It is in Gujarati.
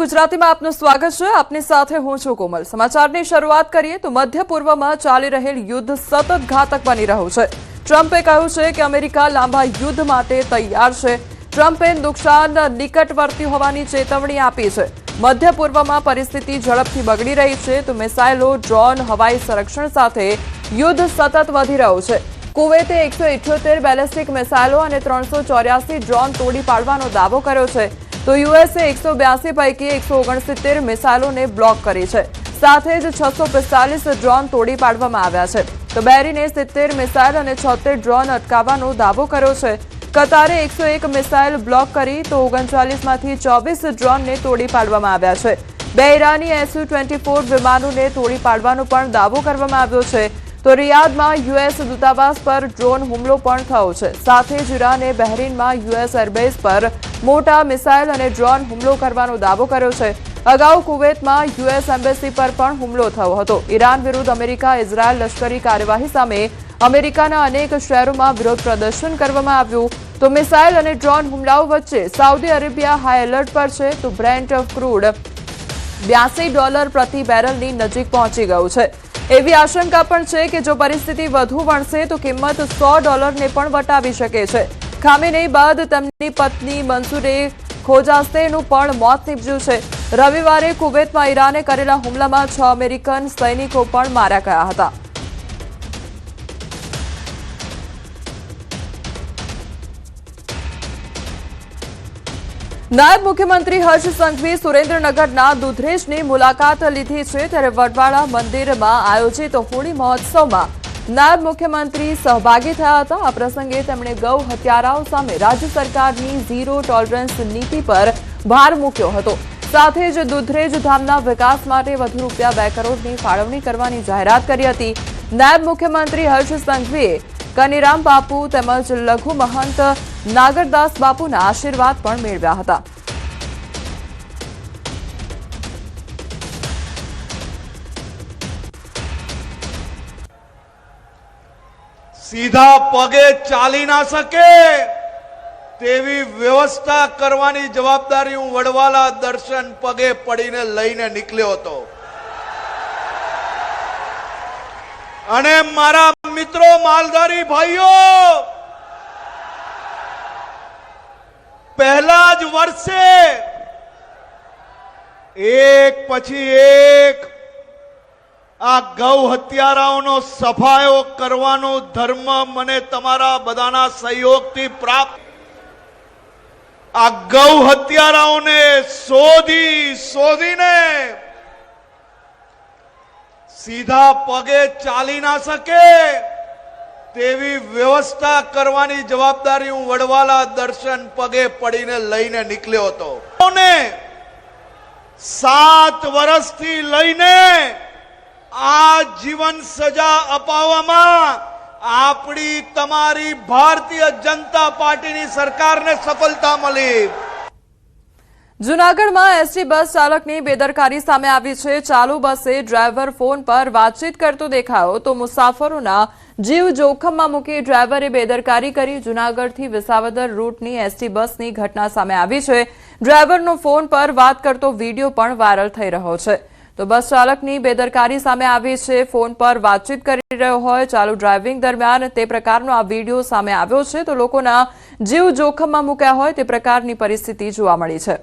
ગુજરાતીમાં આપનું સ્વાગત છે। આપની સાથે હું છું કોમલ। સમાચારની શરૂઆત કરીએ તો મધ્ય પૂર્વમાં ચાલી રહેલ યુદ્ધ સતત ઘાતક બની રહ્યું છે। ટ્રમ્પે કહ્યું છે કે અમેરિકા લાંબા યુદ્ધ માટે તૈયાર છે। ટ્રમ્પે નુકસાન નિકટવર્તી હોવાની ચેતવણી આપી છે। મધ્ય પૂર્વમાં પરિસ્થિતિ ઝડપથી બગડી રહી છે તો મિસાઇલો, ડ્રોન, હવાઈ સંરક્ષણ સાથે યુદ્ધ સતત વધી રહ્યું છે। કુવૈતે 178 બેલિસ્ટિક મિસાઇલો અને 384 ડ્રોન તોડી પાડવાનો દાવો કર્યો છે તો યુએસએ 182 પૈકી 169 મિસાઇલોને બ્લોક કરી છે। સાથે જ 645 ડ્રોન તોડી પાડવામાં આવ્યા છે તો બહેરીને 70 મિસાઇલ અને 76 ડ્રોન અટકાવવાનો દાવો કર્યો છે। કતારે 101 મિસાઇલ બ્લોક કરી તો 39માંથી 24 ડ્રોનને તોડી પાડવામાં આવ્યા છે। બે ઈરાની Su-24 વિમાનોને તોડી પાડવાનો પણ દાવો કરવામાં આવ્યો છે તો રિયાદમાં યુએસ દૂતાવાસ પર ડ્રોન હુમલો પણ થયો છે। સાથે જ ઈરાને બહેરીનમાં યુએસ એરબેઝ પર મોટા મિસાઇલ અને ડ્રોન હુમલો કરવાનો દાવો કર્યો છે। અગાઉ કુવૈતમાં યુએસ એમ્બેસી પર પણ હુમલો થયો હતો। ઈરાન વિરુદ્ધ અમેરિકા ઇઝરાયલ લશ્કરી કાર્યવાહી સામે અમેરિકાના અનેક શહેરોમાં વિરોધ પ્રદર્શન કરવામાં આવ્યું તો મિસાઇલ અને ડ્રોન હુમલાઓ વચ્ચે સાઉદી અરેબિયા હાઈ એલર્ટ પર છે તો બ્રેન્ટ ક્રૂડ $82 પ્રતિ બેરલની નજીક પહોંચી ગયું છે। એવી આશંકા પણ છે કે જો પરિસ્થિતિ વધુ વણસે તો કિંમત $100ને પણ વટાવી શકે છે। ખામેનેઈ બાદ તેમની પત્ની મંસૂરે ખોજાસ્તેનું પણ મોત નીપજ્યું છે। રવિવારે કુવૈતમાં ઈરાને કરેલા હુમલામાં 6 અમેરિકન સૈનિકો પણ માર્યા ગયા હતા। નાયબ મુખ્યમંત્રી હર્ષ સંઘવી સુરેન્દ્રનગરના દુધરેજની મુલાકાત લીધી છે ત્યારે વડવાળા મંદિરમાં આયોજિત હોળી મહોત્સવમાં નાયબ મુખ્યમંત્રી સહભાગી થયા હતા। આ પ્રસંગે તેમણે ગૌ હત્યારાઓ સામે રાજ્ય સરકારની ઝીરો ટોલરન્સ નીતિ પર ભાર મૂક્યો હતો। સાથે જ દુધરેજ ધામના વિકાસ માટે વધુ રૂપિયા 2 કરોડની ફાળવણી કરવાની જાહેરાત કરી હતી। નાયબ મુખ્યમંત્રી હર્ષ સંઘવીએ કનીરામ બાપુ તેમજ લઘુ મહંત નાગરદાસ બાપુના આશીર્વાદ પણ મેળવ્યા હતા। सीधा पगे चाली ना सके तेवी व्यवस्था करवानी जवाबदारी हूँ वडवाला दर्शन पगे पड़ीने लईने निकल्यो हतो। अने मारा मित्रो मालधारी भाईओ पहला ज वर्षे एक पछी एक आ गौ हत्याराओनो सफायो करवानो धर्म मने तमारा बधाना सहयोगथी प्राप्त। आ गौ हत्याराओने शोधीने सीधा पगे चाली ना सके तेवी व्यवस्था करवानी जवाबदारी हूँ वडवाला दर्शन पगे पड़ीने लईने निकल्यो हतो। 7 वर्षथी लईने आ जीवन सजा अपाववामां आपणी तमारी भारतीय जनता पार्टीनी सरकारने सफलता मळी। જૂનાગઢમાં એસટી બસ ચાલકની બેદરકારી સામે આવી છે। ચાલુ બસે ડ્રાઈવર ફોન પર વાતચીત કરતો દેખાયો તો મુસાફરોના જીવ જોખમમાં મૂકી ડ્રાઈવરે બેદરકારી કરી। જૂનાગઢથી વિસાવદર રૂટની એસટી બસની ઘટના સામે આવી છે। ડ્રાઈવરનો ફોન પર વાત કરતો વિડીયો પણ વાયરલ થઈ રહ્યો છે તો બસ ચાલકની બેદરકારી સામે આવી છે। ફોન પર વાતચીત કરી રહ્યો હોય ચાલુ ડ્રાઇવિંગ દરમિયાન તે પ્રકારનો આ વિડીયો સામે આવ્યો છે તો લોકોના જીવ જોખમમાં મૂક્યા હોય તે પ્રકારની પરિસ્થિતિ જોવા મળી છે।